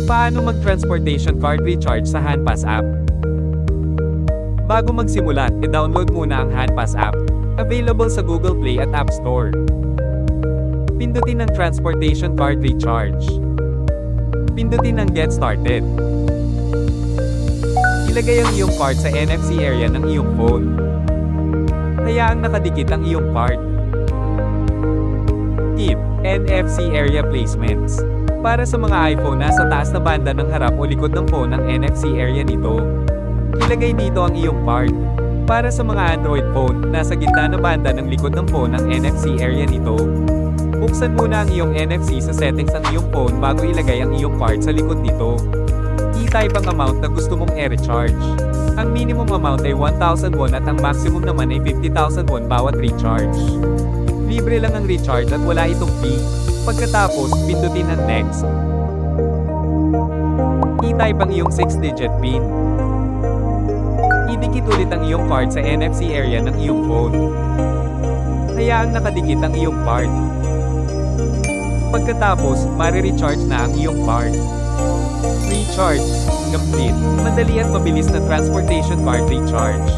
Paano mag-transportation card recharge sa Handpass app? Bago magsimula, i-download muna ang Handpass app. Available sa Google Play at App Store. Pindutin ang Transportation Card Recharge. Pindutin ang Get Started. Ilagay ang iyong card sa NFC area ng iyong phone. Hayaang nakadikit ang iyong card. Tip: NFC area placements. Para sa mga iPhone, nasa taas na banda ng harap o likod ng phone ang NFC area nito. Ilagay dito ang iyong card. Para sa mga Android phone, nasa gitna na banda ng likod ng phone ang NFC area nito. Buksan muna ang iyong NFC sa settings ng iyong phone bago ilagay ang iyong card sa likod nito. I-type ang amount na gusto mong i-recharge. Ang minimum amount ay 1,000 won at ang maximum naman ay 50,000 won bawat recharge. Libre lang ang recharge at wala itong fee. Pagkatapos, pindutin ang Next. I-type ang iyong 6-digit PIN. Idikit ulit ang iyong card sa NFC area ng iyong phone. Hayaang nakadikit ang iyong card. Pagkatapos, mare-recharge na ang iyong card. Recharge complete. Madali at mabilis na transportation card recharge.